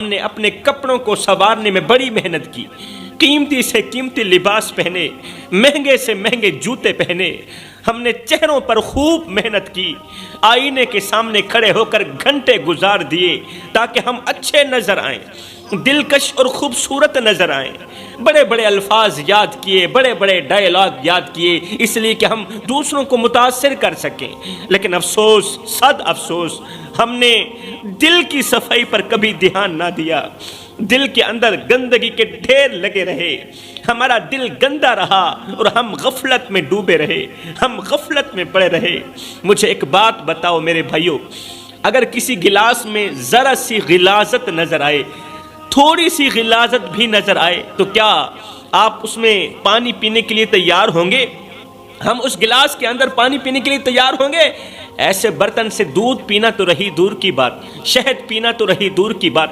ہم نے اپنے کپڑوں کو سنوارنے میں بڑی محنت کی، قیمتی سے قیمتی لباس پہنے، مہنگے سے مہنگے جوتے پہنے، ہم نے چہروں پر خوب محنت کی، آئینے کے سامنے کھڑے ہو کر گھنٹے گزار دیے تاکہ ہم اچھے نظر آئیں، دلکش اور خوبصورت نظر آئیں، بڑے بڑے الفاظ یاد کیے، بڑے بڑے ڈائلاگ یاد کیے، اس لیے کہ ہم دوسروں کو متاثر کر سکیں۔ لیکن افسوس، صد افسوس، ہم نے دل کی صفائی پر کبھی دھیان نہ دیا، دل کے اندر گندگی کے ڈھیر لگے رہے، ہمارا دل گندا رہا اور ہم غفلت میں ڈوبے رہے، ہم غفلت میں پڑے رہے۔ مجھے ایک بات بتاؤ میرے بھائیو، اگر کسی گلاس میں ذرا سی غلاظت نظر آئے، تھوڑی سی غلاظت بھی نظر آئے، تو کیا آپ اس میں پانی پینے کے لیے تیار ہوں گے؟ ہم اس گلاس کے اندر پانی پینے کے لیے تیار ہوں گے؟ ایسے برتن سے دودھ پینا تو رہی دور کی بات، شہد پینا تو رہی دور کی بات،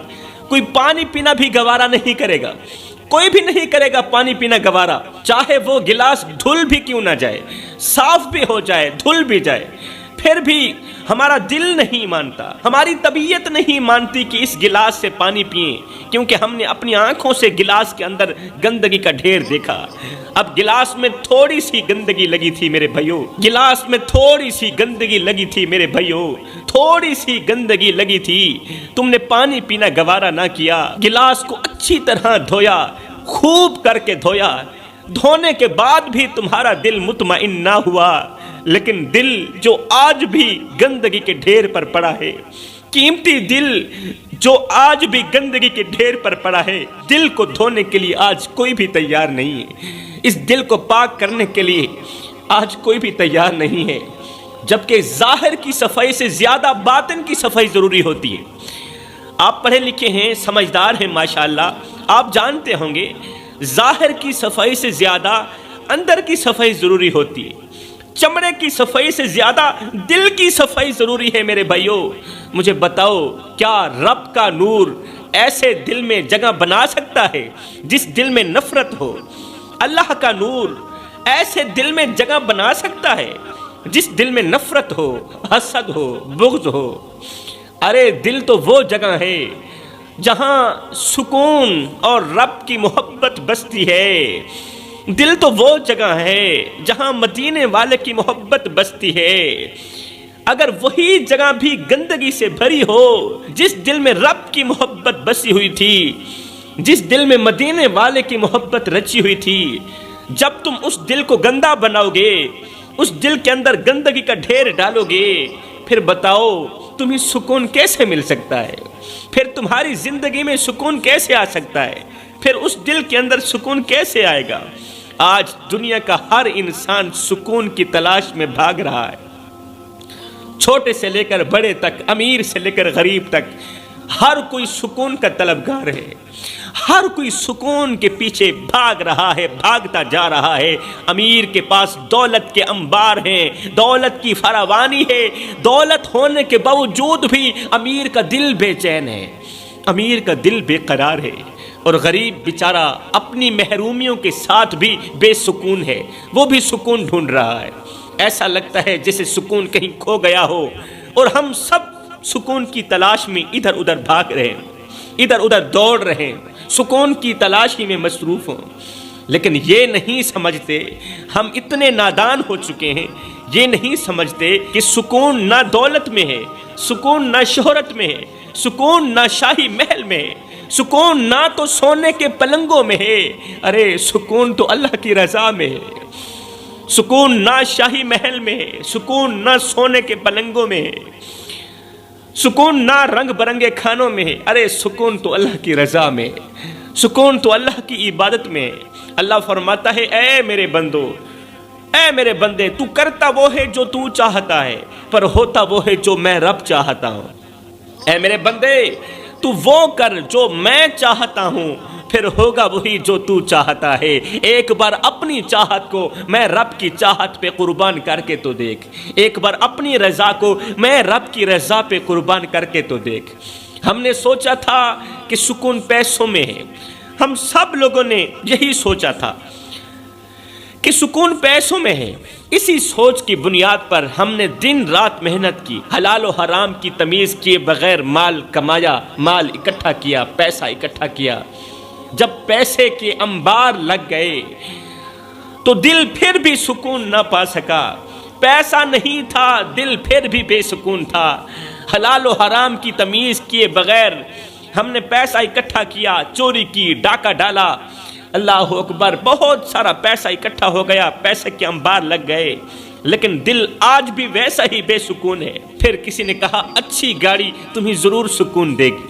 کوئی پانی پینا بھی گوارا نہیں کرے گا، کوئی بھی نہیں کرے گا پانی پینا گوارا، چاہے وہ گلاس دھل بھی کیوں نہ جائے، صاف بھی ہو جائے، دھل بھی جائے، پھر بھی ہمارا دل نہیں مانتا، ہماری طبیعت نہیں مانتی کہ اس گلاس سے پانی پئیں، کیونکہ ہم نے اپنی آنکھوں سے گلاس کے اندر گندگی کا ڈھیر دیکھا۔ اب گلاس میں تھوڑی سی گندگی لگی تھی میرے بھائیو، گلاس میں تھوڑی سی گندگی لگی تھی میرے بھائیو، تھوڑی سی گندگی لگی تھی، تم نے پانی پینا گوارا نہ کیا، گلاس کو اچھی طرح دھویا، خوب کر کے دھویا، دھونے کے بعد بھی تمہارا دل مطمئن نہ ہوا، لیکن دل جو آج بھی گندگی کے ڈھیر پر پڑا ہے، قیمتی دل جو آج بھی گندگی کے ڈھیر پر پڑا ہے، دل کو دھونے کے لیے آج کوئی بھی تیار نہیں ہے، اس دل کو پاک کرنے کے لیے آج کوئی بھی تیار نہیں ہے، جبکہ ظاہر کی صفائی سے زیادہ باطن کی صفائی ضروری ہوتی ہے۔ آپ پڑھے لکھے ہیں، سمجھدار ہیں ماشاءاللہ، آپ جانتے ہوں گے ظاہر کی صفائی سے زیادہ اندر کی صفائی ضروری ہوتی ہے، چمڑے کی صفائی سے زیادہ دل کی صفائی ضروری ہے میرے بھائیو۔ مجھے بتاؤ، کیا رب کا نور ایسے دل میں جگہ بنا سکتا ہے جس دل میں نفرت ہو؟ اللہ کا نور ایسے دل میں جگہ بنا سکتا ہے جس دل میں نفرت ہو، حسد ہو، بغض ہو؟ ارے دل تو وہ جگہ ہے جہاں سکون اور رب کی محبت بستی ہے، دل تو وہ جگہ ہے جہاں مدینے والے کی محبت بستی ہے۔ اگر وہی جگہ بھی گندگی سے بھری ہو، جس دل میں رب کی محبت بسی ہوئی تھی، جس دل میں مدینے والے کی محبت رچی ہوئی تھی، جب تم اس دل کو گندا بناؤ گے، اس دل کے اندر گندگی کا ڈھیر ڈالو گے، پھر بتاؤ تمہیں سکون کیسے مل سکتا ہے؟ پھر تمہاری زندگی میں سکون کیسے آ سکتا ہے؟ پھر اس دل کے اندر سکون کیسے آئے گا؟ آج دنیا کا ہر انسان سکون کی تلاش میں بھاگ رہا ہے، چھوٹے سے لے کر بڑے تک، امیر سے لے کر غریب تک، ہر کوئی سکون کا طلبگار ہے، ہر کوئی سکون کے پیچھے بھاگ رہا ہے، بھاگتا جا رہا ہے۔ امیر کے پاس دولت کے انبار ہیں، دولت کی فراوانی ہے، دولت ہونے کے باوجود بھی امیر کا دل بے چین ہے، امیر کا دل بے قرار ہے، اور غریب بیچارہ اپنی محرومیوں کے ساتھ بھی بے سکون ہے، وہ بھی سکون ڈھونڈ رہا ہے۔ ایسا لگتا ہے جیسے سکون کہیں کھو گیا ہو، اور ہم سب سکون کی تلاش میں ادھر ادھر بھاگ رہے ہیں، ادھر ادھر دوڑ رہے ہیں، سکون کی تلاشی میں مصروف ہوں، لیکن یہ نہیں سمجھتے، ہم اتنے نادان ہو چکے ہیں، یہ نہیں سمجھتے کہ سکون نہ دولت میں ہے، سکون نہ شہرت میں ہے، سکون نہ شاہی محل میں ہے، سکون نہ تو سونے کے پلنگوں میں ہے، ارے سکون تو اللہ کی رضا میں ہے، سکون نہ شاہی محل میں ہے، سکون نہ سونے کے پلنگوں میں ہے، سکون نہ رنگ برنگے کھانوں میں ہے، ارے سکون تو اللہ کی رضا میں ہے، سکون تو اللہ کی عبادت میں ہے۔ اللہ فرماتا ہے، اے میرے بندو، اے میرے بندے، تو کرتا وہ ہے جو تو چاہتا ہے، پر ہوتا وہ ہے جو میں رب چاہتا ہوں۔ اے میرے بندے، تو وہ کر جو میں چاہتا ہوں، پھر ہوگا وہی جو تو چاہتا ہے۔ ایک بار اپنی چاہت کو میں رب کی چاہت پہ قربان کر کے تو دیکھ، ایک بار اپنی رضا کو میں رب کی رضا پہ قربان کر کے تو دیکھ۔ ہم نے سوچا تھا کہ سکون پیسوں میں ہے، ہم سب لوگوں نے یہی سوچا تھا کہ سکون پیسوں میں ہے۔ اسی سوچ کی بنیاد پر ہم نے دن رات محنت کی، حلال و حرام کی تمیز کیے بغیر مال کمایا، مال اکٹھا کیا، پیسہ اکٹھا کیا۔ جب پیسے کے انبار لگ گئے تو دل پھر بھی سکون نہ پا سکا۔ پیسہ نہیں تھا، دل پھر بھی بے سکون تھا۔ حلال و حرام کی تمیز کیے بغیر ہم نے پیسہ اکٹھا کیا، چوری کی، ڈاکہ ڈالا، اللہ اکبر، بہت سارا پیسہ اکٹھا ہو گیا، پیسے کے انبار لگ گئے، لیکن دل آج بھی ویسا ہی بے سکون ہے۔ پھر کسی نے کہا اچھی گاڑی تمہیں ضرور سکون دے گی،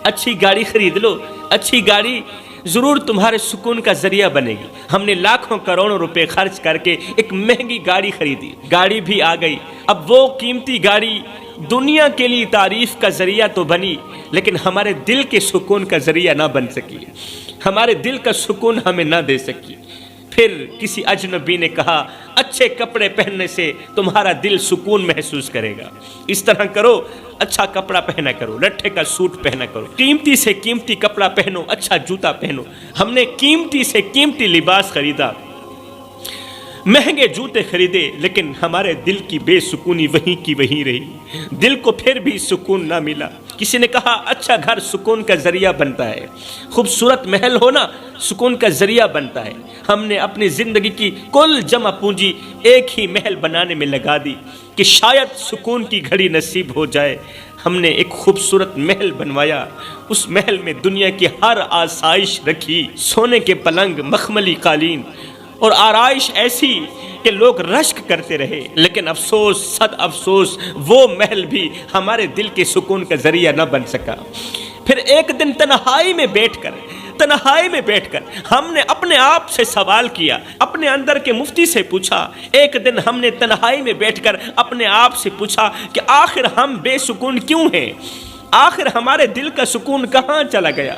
اچھی گاڑی خرید لو، اچھی گاڑی ضرور تمہارے سکون کا ذریعہ بنے گی۔ ہم نے لاکھوں کروڑوں روپے خرچ کر کے ایک مہنگی گاڑی خریدی، گاڑی بھی آ گئی۔ اب وہ قیمتی گاڑی دنیا کے لیے تعریف کا ذریعہ تو بنی، لیکن ہمارے دل کے سکون کا ذریعہ نہ بن سکی، ہمارے دل کا سکون ہمیں نہ دے سکی۔ پھر کسی اجنبی نے کہا اچھے کپڑے پہننے سے تمہارا دل سکون محسوس کرے گا، اس طرح کرو، اچھا کپڑا پہنا کرو، لٹھے کا سوٹ پہنا کرو، قیمتی سے قیمتی کپڑا پہنو، اچھا جوتا پہنو۔ ہم نے قیمتی سے قیمتی لباس خریدا، مہنگے جوتے خریدے، لیکن ہمارے دل کی بے سکونی وہیں کی وہیں رہی، دل کو پھر بھی سکون نہ ملا۔ کسی نے کہا اچھا گھر سکون کا ذریعہ بنتا ہے، خوبصورت محل ہونا سکون کا ذریعہ بنتا ہے۔ ہم نے اپنی زندگی کی کل جمع پونجی ایک ہی محل بنانے میں لگا دی کہ شاید سکون کی گھڑی نصیب ہو جائے۔ ہم نے ایک خوبصورت محل بنوایا، اس محل میں دنیا کی ہر آسائش رکھی، سونے کے پلنگ، مخملی قالین اور آرائش ایسی کہ لوگ رشک کرتے رہے، لیکن افسوس، صد افسوس، وہ محل بھی ہمارے دل کے سکون کا ذریعہ نہ بن سکا۔ پھر ایک دن تنہائی میں بیٹھ کر ہم نے اپنے آپ سے سوال کیا، اپنے اندر کے مفتی سے پوچھا۔ ایک دن ہم نے تنہائی میں بیٹھ کر اپنے آپ سے پوچھا کہ آخر ہم بے سکون کیوں ہیں، آخر ہمارے دل کا سکون کہاں چلا گیا؟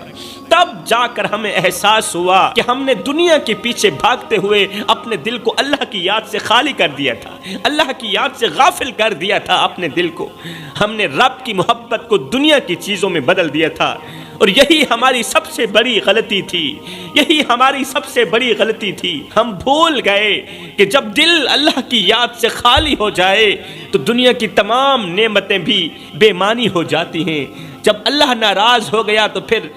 تب جا کر ہمیں احساس ہوا کہ ہم نے دنیا کے پیچھے بھاگتے ہوئے اپنے دل کو اللہ کی یاد سے خالی کر دیا تھا، اللہ کی یاد سے غافل کر دیا تھا اپنے دل کو۔ ہم نے رب کی محبت کو دنیا کی چیزوں میں بدل دیا تھا، اور یہی ہماری سب سے بڑی غلطی تھی، یہی ہماری سب سے بڑی غلطی تھی۔ ہم بھول گئے کہ جب دل اللہ کی یاد سے خالی ہو جائے تو دنیا کی تمام نعمتیں بھی بے معنی ہو جاتی ہیں۔ جب اللہ ناراض ہو گیا تو پھر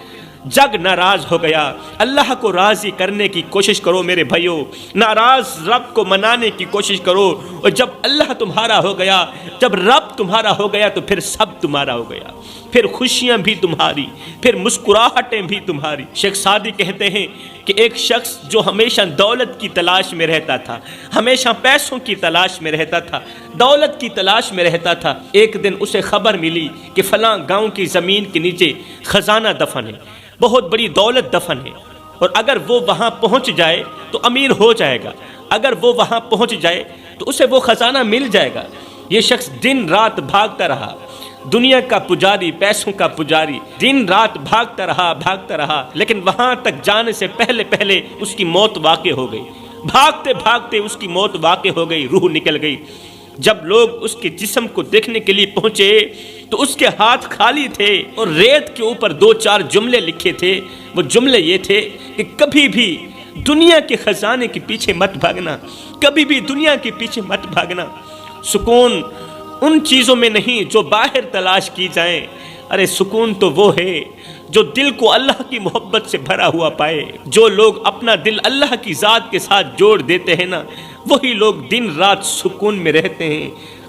جگ ناراض ہو گیا۔ اللہ کو راضی کرنے کی کوشش کرو میرے بھائیو، ناراض رب کو منانے کی کوشش کرو، اور جب اللہ تمہارا ہو گیا، جب رب تمہارا ہو گیا تو پھر سب تمہارا ہو گیا، پھر خوشیاں بھی تمہاری، پھر مسکراہٹیں بھی تمہاری۔ شیخ سعدی کہتے ہیں کہ ایک شخص جو ہمیشہ دولت کی تلاش میں رہتا تھا، ہمیشہ پیسوں کی تلاش میں رہتا تھا، دولت کی تلاش میں رہتا تھا، ایک دن اسے خبر ملی کہ فلاں گاؤں کی زمین کے نیچے خزانہ دفن ہے، بہت بڑی دولت دفن ہے، اور اگر وہ وہاں پہنچ جائے تو امیر ہو جائے گا، اگر وہ وہاں پہنچ جائے تو اسے وہ خزانہ مل جائے گا۔ یہ شخص دن رات بھاگتا رہا، دنیا کا پجاری، پیسوں کا پجاری، دن رات بھاگتا رہا، لیکن وہاں تک جانے سے پہلے اس کی موت واقع ہو گئی۔ بھاگتے بھاگتے اس کی موت واقع ہو گئی، روح نکل گئی۔ جب لوگ اس کے جسم کو دیکھنے کے لیے پہنچے تو اس کے ہاتھ خالی تھے، اور ریت کے اوپر 2-4 جملے لکھے تھے۔ وہ جملے یہ تھے کہ کبھی بھی دنیا کے خزانے کے پیچھے مت بھاگنا، کبھی بھی دنیا کے پیچھے مت بھاگنا۔ سکون ان چیزوں میں نہیں جو باہر تلاش کی جائیں، ارے سکون تو وہ ہے جو دل کو اللہ کی محبت سے بھرا ہوا پائے۔ جو لوگ اپنا دل اللہ کی ذات کے ساتھ جوڑ دیتے ہیں نا، وہی لوگ دن رات سکون میں رہتے ہیں،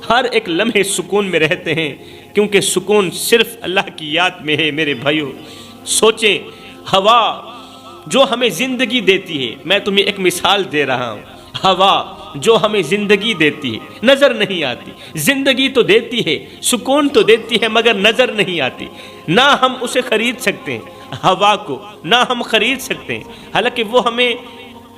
ہر ایک لمحے سکون میں رہتے ہیں، کیونکہ سکون صرف اللہ کی یاد میں ہے میرے بھائیو۔ سوچیں، ہوا جو ہمیں زندگی دیتی ہے، میں تمہیں ایک مثال دے رہا ہوں، ہوا جو ہمیں زندگی دیتی ہے نظر نہیں آتی، زندگی تو دیتی ہے، سکون تو دیتی ہے، مگر نظر نہیں آتی۔ نہ ہم اسے خرید سکتے ہیں، ہوا کو نہ ہم خرید سکتے ہیں، حالانکہ وہ ہمیں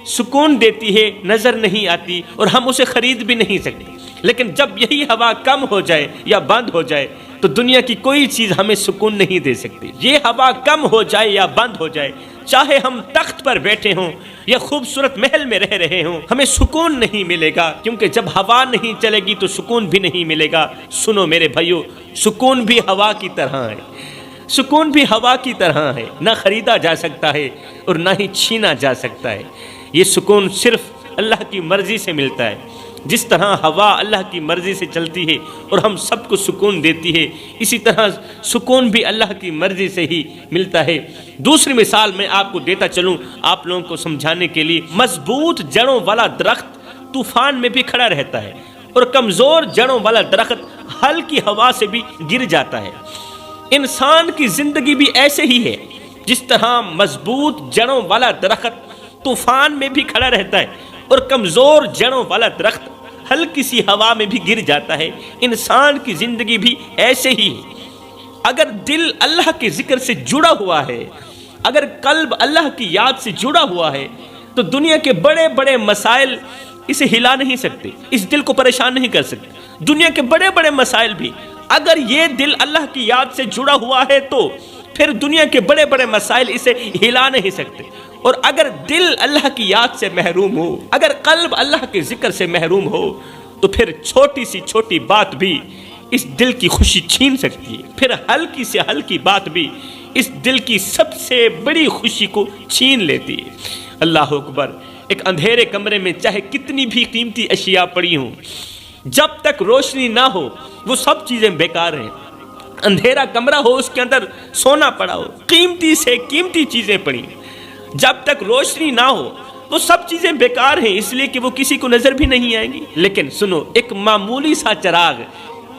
سکون دیتی ہے، نظر نہیں آتی، اور ہم اسے خرید بھی نہیں سکتے۔ لیکن جب یہی ہوا کم ہو جائے یا بند ہو جائے تو دنیا کی کوئی چیز ہمیں سکون نہیں دے سکتی۔ یہ ہوا کم ہو جائے یا بند ہو جائے، چاہے ہم تخت پر بیٹھے ہوں یا خوبصورت محل میں رہ رہے ہوں، ہمیں سکون نہیں ملے گا، کیونکہ جب ہوا نہیں چلے گی تو سکون بھی نہیں ملے گا۔ سنو میرے بھائیو، سکون بھی ہوا کی طرح ہے، سکون بھی ہوا کی طرح ہے، نہ خریدا جا سکتا ہے اور نہ ہی چھینا جا سکتا ہے۔ یہ سکون صرف اللہ کی مرضی سے ملتا ہے، جس طرح ہوا اللہ کی مرضی سے چلتی ہے اور ہم سب کو سکون دیتی ہے، اسی طرح سکون بھی اللہ کی مرضی سے ہی ملتا ہے۔ دوسری مثال میں آپ کو دیتا چلوں آپ لوگوں کو سمجھانے کے لیے، مضبوط جڑوں والا درخت طوفان میں بھی کھڑا رہتا ہے اور کمزور جڑوں والا درخت ہلکی ہوا سے بھی گر جاتا ہے۔ انسان کی زندگی بھی ایسے ہی ہے، جس طرح مضبوط جڑوں والا درخت طوفان میں بھی کھڑا رہتا ہے اور کمزور جڑوں والا درخت ہلکی سی ہوا میں بھی گر جاتا ہے، انسان کی زندگی بھی ایسے ہی ہے۔ اگر دل اللہ کے ذکر سے جڑا ہوا ہے، اگر قلب اللہ کی یاد سے جڑا ہوا ہے، تو دنیا کے بڑے بڑے مسائل اسے ہلا نہیں سکتے، اس دل کو پریشان نہیں کر سکتے۔ دنیا کے بڑے بڑے مسائل بھی اگر یہ دل اللہ کی یاد سے جڑا ہوا ہے تو پھر دنیا کے بڑے بڑے مسائل اسے ہلا نہیں سکتے۔ اور اگر دل اللہ کی یاد سے محروم ہو، اگر قلب اللہ کے ذکر سے محروم ہو، تو پھر چھوٹی سی چھوٹی بات بھی اس دل کی خوشی چھین سکتی ہے، پھر ہلکی سے ہلکی بات بھی اس دل کی سب سے بڑی خوشی کو چھین لیتی ہے۔ اللہ اکبر۔ ایک اندھیرے کمرے میں چاہے کتنی بھی قیمتی اشیاء پڑی ہوں، جب تک روشنی نہ ہو وہ سب چیزیں بیکار ہیں۔ اندھیرا کمرہ ہو، اس کے اندر سونا پڑا ہو، قیمتی سے قیمتی چیزیں پڑی، جب تک روشنی نہ ہو وہ سب چیزیں بیکار ہیں، اس لیے کہ وہ کسی کو نظر بھی نہیں آئیں گی۔ لیکن سنو، ایک معمولی سا چراغ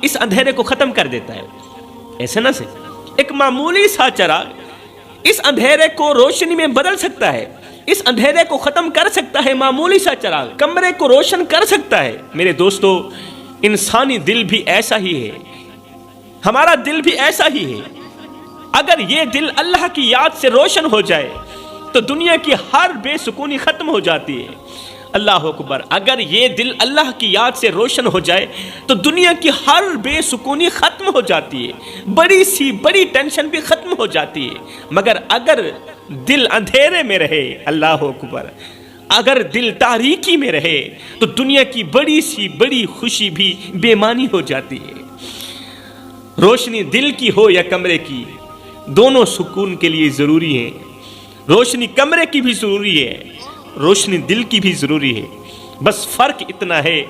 اس اندھیرے کو ختم کر دیتا ہے، ایسے نہ سے ایک معمولی سا چراغ اس اندھیرے کو روشنی میں بدل سکتا ہے، اس اندھیرے کو ختم کر سکتا ہے۔ معمولی سا چراغ کمرے کو روشن کر سکتا ہے۔ میرے دوستو، انسانی دل بھی ایسا ہی ہے، ہمارا دل بھی ایسا ہی ہے۔ اگر یہ دل اللہ کی یاد سے روشن ہو جائے تو دنیا کی ہر بے سکونی ختم ہو جاتی ہے۔ اللہ اکبر۔ اگر یہ دل اللہ کی یاد سے روشن ہو جائے تو دنیا کی ہر بے سکونی ختم ہو جاتی ہے، بڑی سی بڑی ٹینشن بھی ختم ہو جاتی ہے۔ مگر اگر دل اندھیرے میں رہے، اللہ اکبر، اگر دل تاریکی میں رہے تو دنیا کی بڑی سی بڑی خوشی بھی بے معنی ہو جاتی ہے۔ روشنی دل کی ہو یا کمرے کی، دونوں سکون کے لیے ضروری ہیں۔ روشنی کمرے کی بھی ضروری ہے، روشنی دل کی بھی ضروری ہے۔ بس فرق اتنا ہے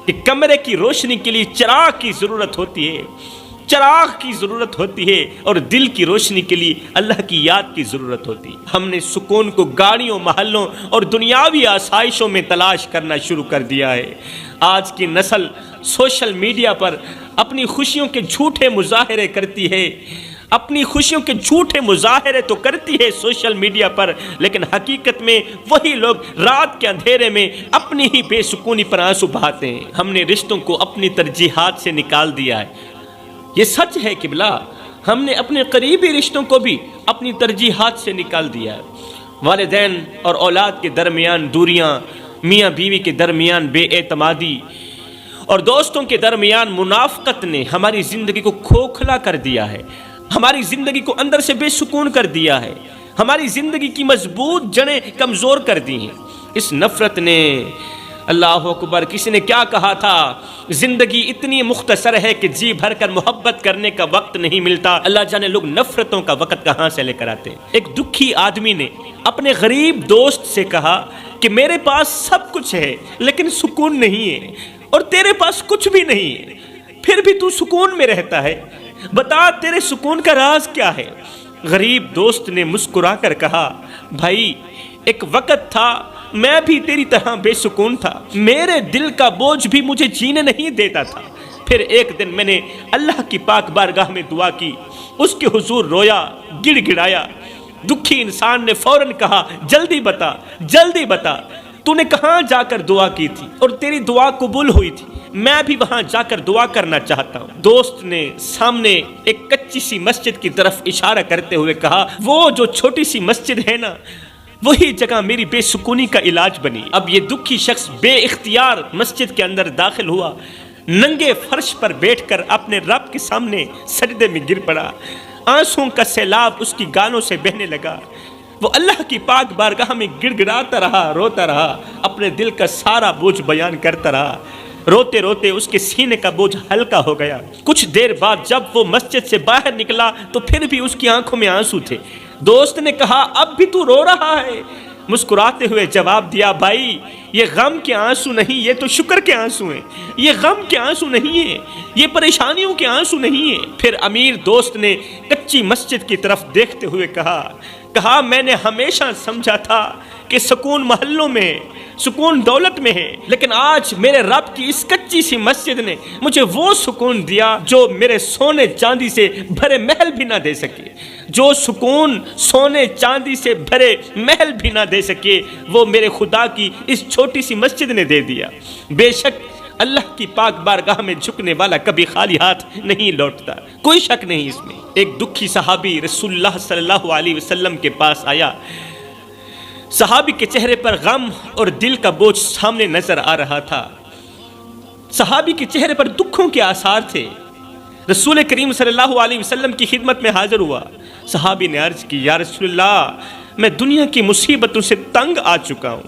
کہ کمرے کی روشنی کے لیے چراغ کی ضرورت ہوتی ہے، چراغ کی ضرورت ہوتی ہے، اور دل کی روشنی کے لیے اللہ کی یاد کی ضرورت ہوتی ہے۔ ہم نے سکون کو گاڑیوں، محلوں اور دنیاوی آسائشوں میں تلاش کرنا شروع کر دیا ہے۔ آج کی نسل سوشل میڈیا پر اپنی خوشیوں کے جھوٹے مظاہرے کرتی ہے، اپنی خوشیوں کے جھوٹے مظاہرے تو کرتی ہے سوشل میڈیا پر، لیکن حقیقت میں وہی لوگ رات کے اندھیرے میں اپنی ہی بے سکونی پر آنسو بہاتے ہیں۔ ہم نے رشتوں کو اپنی ترجیحات سے نکال دیا ہے، یہ سچ ہے قبلہ، ہم نے اپنے قریبی رشتوں کو بھی اپنی ترجیحات سے نکال دیا ہے۔ والدین اور اولاد کے درمیان دوریاں، میاں بیوی کے درمیان بے اعتمادی اور دوستوں کے درمیان منافقت نے ہماری زندگی کو کھوکھلا کر دیا ہے، ہماری زندگی کو اندر سے بے سکون کر دیا ہے، ہماری زندگی کی مضبوط جڑیں کمزور کر دی ہیں۔ اس نفرت نے، اللہ اکبر، کسی نے کیا کہا تھا، زندگی اتنی مختصر ہے کہ جی بھر کر محبت کرنے کا وقت نہیں ملتا۔ اللہ جانے لوگ نفرتوں کا وقت کہاں سے لے کر آتے ہیں۔ ایک دکھی آدمی نے اپنے غریب دوست سے کہا کہ میرے پاس سب کچھ ہے لیکن سکون نہیں ہے، اور تیرے پاس کچھ بھی نہیں ہے پھر بھی تو سکون میں رہتا ہے، بتا تیرے سکون کا راز کیا ہے؟ غریب دوست نے مسکرا کر کہا، بھائی ایک وقت تھا میں بھی تیری طرح بے سکون تھا، میرے دل کا بوجھ بھی مجھے جینے نہیں دیتا تھا، پھر ایک دن میں نے اللہ کی پاک بارگاہ میں دعا کی، اس کے حضور رویا، گڑ گڑایا۔ دکھی انسان نے فوراً کہا، جلدی بتا، جلدی بتا، تو نے کہاں جا کر دعا کی تھی اور تیری دعا قبول ہوئی تھی؟ میں بھی وہاں جا کر دعا کرنا چاہتا ہوں۔ دوست نے سامنے ایک کچی سی مسجد کی طرف اشارہ کرتے ہوئے کہا، وہ جو چھوٹی سی مسجد ہے نا، وہی جگہ میری بے سکونی کا علاج بنی۔ اب یہ دکھی شخص بے اختیار مسجد کے اندر داخل ہوا، ننگے فرش پر بیٹھ کر اپنے رب کے سامنے سجدے میں گر پڑا، آنسوں کا سیلاب اس کی گالوں سے بہنے لگا۔ وہ اللہ کی پاک بارگاہ میں گڑ گڑاتا رہا، روتا رہا، اپنے دل کا سارا بوجھ بیان کرتا رہا۔ روتے روتے اس کے سینے کا بوجھ ہلکا ہو گیا۔ کچھ دیر بعد جب وہ مسجد سے باہر نکلا تو پھر بھی اس کی آنکھوں میں آنسو تھے۔ دوست نے کہا، اب بھی تو رو رہا ہے؟ مسکراتے ہوئے جواب دیا، بھائی یہ غم کے آنسو نہیں، یہ تو شکر کے آنسو ہیں، یہ غم کے آنسو نہیں ہیں، یہ پریشانیوں کے آنسو نہیں ہیں۔ پھر امیر دوست نے کچی مسجد کی طرف دیکھتے ہوئے کہا میں نے ہمیشہ سمجھا تھا کہ سکون محلوں میں ہے، سکون دولت میں ہے، لیکن آج میرے رب کی اس کچی سی مسجد نے مجھے وہ سکون دیا جو میرے سونے چاندی سے بھرے محل بھی نہ دے سکے، جو سکون سونے چاندی سے بھرے محل بھی نہ دے سکے وہ میرے خدا کی اس چھوٹی سی مسجد نے دے دیا۔ بے شک اللہ کی پاک بارگاہ میں جھکنے والا کبھی خالی ہاتھ نہیں لوٹتا، کوئی شک نہیں اس میں۔ ایک دکھی صحابی رسول اللہ صلی اللہ علیہ وسلم کے پاس آیا، صحابی کے چہرے پر غم اور دل کا بوجھ سامنے نظر آ رہا تھا، صحابی کے چہرے پر دکھوں کے آثار تھے۔ رسول کریم صلی اللہ علیہ وسلم کی خدمت میں حاضر ہوا، صحابی نے عرض کی، یا رسول اللہ میں دنیا کی مصیبتوں سے تنگ آ چکا ہوں،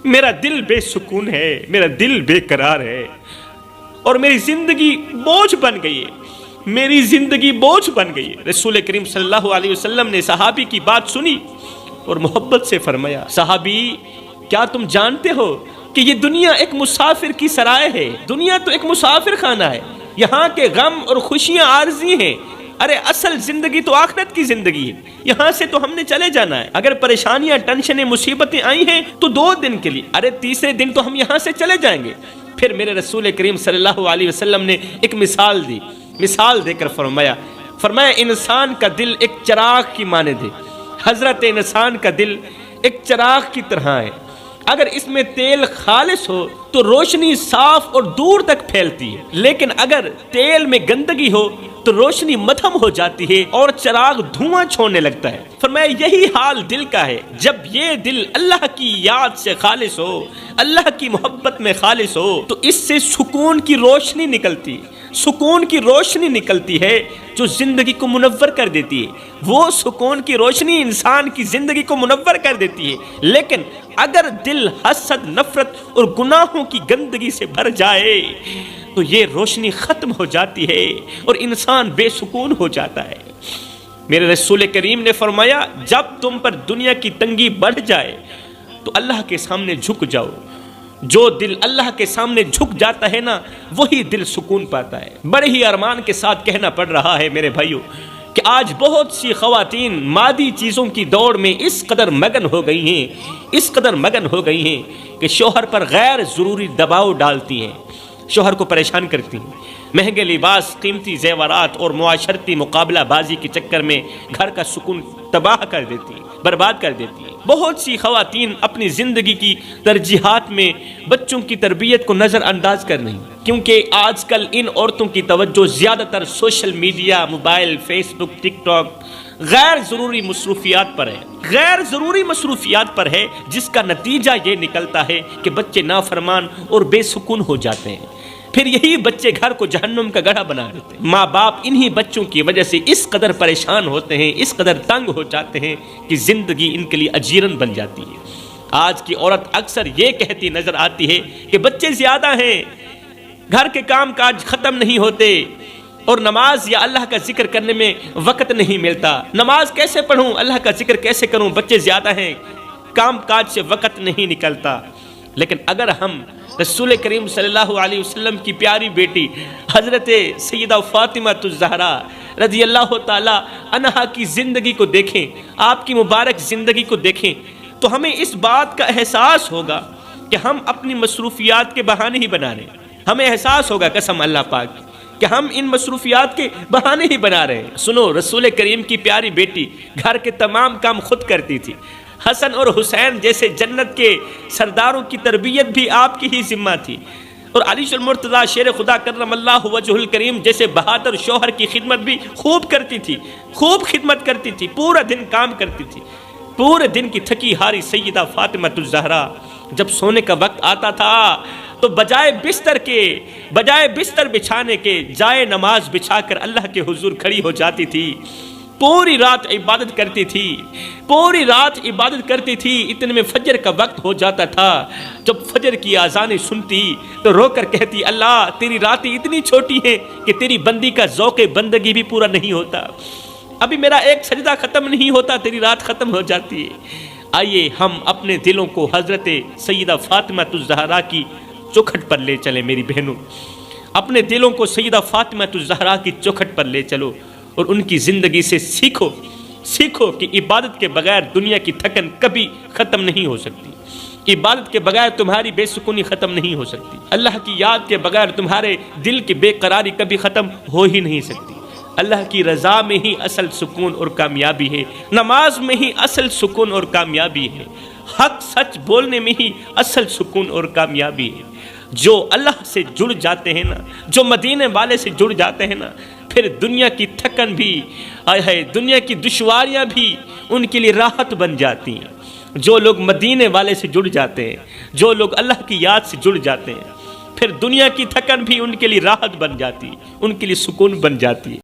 میرا دل بے سکون ہے، میرا دل بے قرار ہے، اور میری زندگی بوجھ بن گئی ہے، میری زندگی بوجھ بن گئی ہے۔ رسول کریم صلی اللہ علیہ وسلم نے صحابی کی بات سنی اور محبت سے فرمایا، صحابی کیا تم جانتے ہو کہ یہ دنیا ایک مسافر کی سرائے ہے، دنیا تو ایک مسافر خانہ ہے، یہاں کے غم اور خوشیاں عارضی ہیں، ارے اصل زندگی تو آخرت کی زندگی ہے، یہاں سے تو ہم نے چلے جانا ہے، اگر پریشانیاں ٹینشنیں مصیبتیں آئی ہیں تو 2 دن کے لیے، ارے تیسرے دن تو ہم یہاں سے چلے جائیں گے۔ پھر میرے رسول کریم صلی اللہ علیہ وسلم نے ایک مثال دی، مثال دے کر فرمایا انسان کا دل ایک چراغ کی مانند ہے، حضرت انسان کا دل ایک چراغ کی طرح ہے، اگر اس میں تیل خالص ہو تو روشنی صاف اور دور تک پھیلتی ہے، لیکن اگر تیل میں گندگی ہو تو روشنی مدھم ہو جاتی ہے اور چراغ دھواں چھوڑنے لگتا ہے۔ فرمایا یہی حال دل کا ہے، جب یہ دل اللہ کی یاد سے خالص ہو، اللہ کی محبت میں خالص ہو تو اس سے سکون کی روشنی نکلتی، سکون کی روشنی نکلتی ہے جو زندگی کو منور کر دیتی ہے، وہ سکون کی روشنی انسان کی زندگی کو منور کر دیتی ہے۔ لیکن اگر دل حسد، نفرت اور گناہوں کی گندگی سے بھر جائے تو یہ روشنی ختم ہو جاتی ہے اور انسان بے سکون ہو جاتا ہے۔ میرے رسول کریم نے فرمایا جب تم پر دنیا کی تنگی بڑھ جائے تو اللہ کے سامنے جھک جاؤ، جو دل اللہ کے سامنے جھک جاتا ہے نا وہی دل سکون پاتا ہے۔ بڑے ہی ارمان کے ساتھ کہنا پڑ رہا ہے میرے بھائیوں کہ آج بہت سی خواتین مادی چیزوں کی دوڑ میں اس قدر مگن ہو گئی ہیں، اس قدر مگن ہو گئی ہیں کہ شوہر پر غیر ضروری دباؤ ڈالتی ہیں، شوہر کو پریشان کرتی ہیں، مہنگے لباس، قیمتی زیورات اور معاشرتی مقابلہ بازی کے چکر میں گھر کا سکون تباہ کر دیتی ہیں، برباد کر دیتی ہیں۔ بہت سی خواتین اپنی زندگی کی ترجیحات میں بچوں کی تربیت کو نظر انداز کر رہی ہیں، کیونکہ آج کل ان عورتوں کی توجہ زیادہ تر سوشل میڈیا، موبائل، فیس بک، ٹک ٹاک، غیر ضروری مصروفیات پر ہے، غیر ضروری مصروفیات پر ہے، جس کا نتیجہ یہ نکلتا ہے کہ بچے نافرمان اور بے سکون ہو جاتے ہیں، پھر یہی بچے گھر کو جہنم کا گڑھا بنا دیتے ہیں۔ ماں باپ انہی بچوں کی وجہ سے اس قدر پریشان ہوتے ہیں، اس قدر تنگ ہو جاتے ہیں کہ زندگی ان کے لیے اجیرن بن جاتی ہے۔ آج کی عورت اکثر یہ کہتی نظر آتی ہے کہ بچے زیادہ ہیں، گھر کے کام کاج ختم نہیں ہوتے، اور نماز یا اللہ کا ذکر کرنے میں وقت نہیں ملتا، نماز کیسے پڑھوں، اللہ کا ذکر کیسے کروں، بچے زیادہ ہیں، کام کاج سے وقت نہیں نکلتا۔ لیکن اگر ہم رسول کریم صلی اللہ علیہ وسلم کی پیاری بیٹی حضرت سیدہ فاطمہ الزہرا رضی اللہ تعالی عنہا کی زندگی کو دیکھیں، آپ کی مبارک زندگی کو دیکھیں تو ہمیں اس بات کا احساس ہوگا کہ ہم اپنی مصروفیات کے بہانے ہی بنا رہے ہیں، ہمیں احساس ہوگا قسم اللہ پاک کہ ہم ان مصروفیات کے بہانے ہی بنا رہے ہیں۔ سنو، رسول کریم کی پیاری بیٹی گھر کے تمام کام خود کرتی تھی، حسن اور حسین جیسے جنت کے سرداروں کی تربیت بھی آپ کی ہی ذمہ تھی، اور علی المرتضیٰ شیر خدا کرم اللہ وجہ الکریم جیسے بہادر شوہر کی خدمت بھی خوب کرتی تھی، خوب خدمت کرتی تھی، پورا دن کام کرتی تھی۔ پورے دن کی تھکی ہاری سیدہ فاطمہ الزہرا جب سونے کا وقت آتا تھا تو بجائے بستر بچھانے کے جائے نماز بچھا کر اللہ کے حضور کھڑی ہو جاتی تھی، پوری رات عبادت کرتی تھی، پوری رات عبادت کرتی تھی۔ اتنے میں فجر کا وقت ہو جاتا تھا، جب فجر کی آذانیں سنتی تو رو کر کہتی اللہ تیری راتیں اتنی چھوٹی ہیں کہ تیری بندی کا ذوق بندگی بھی پورا نہیں ہوتا، ابھی میرا ایک سجدہ ختم نہیں ہوتا تیری رات ختم ہو جاتی ہے۔ آئیے ہم اپنے دلوں کو حضرت سیدہ فاطمہ الزہرا کی چوکھٹ پر لے چلیں میری بہنوں، اپنے دلوں کو سیدہ فاطمہ الزہرا کی چوکھٹ پر لے چلو اور ان کی زندگی سے سیکھو کہ عبادت کے بغیر دنیا کی تھکن کبھی ختم نہیں ہو سکتی، عبادت کے بغیر تمہاری بے سکونی ختم نہیں ہو سکتی، اللہ کی یاد کے بغیر تمہارے دل کی بے قراری کبھی ختم ہو ہی نہیں سکتی۔ اللہ کی رضا میں ہی اصل سکون اور کامیابی ہے، نماز میں ہی اصل سکون اور کامیابی ہے، حق سچ بولنے میں ہی اصل سکون اور کامیابی ہے۔ جو اللہ سے جڑ جاتے ہیں نا، جو مدینے والے سے جڑ جاتے ہیں نا، پھر دنیا کی تھکن بھی دنیا کی دشواریاں بھی ان کے لیے راحت بن جاتی ہیں۔ جو لوگ مدینے والے سے جڑ جاتے ہیں، جو لوگ اللہ کی یاد سے جڑ جاتے ہیں، پھر دنیا کی تھکن بھی ان کے لیے راحت بن جاتی ہے، ان کے لیے سکون بن جاتی ہے۔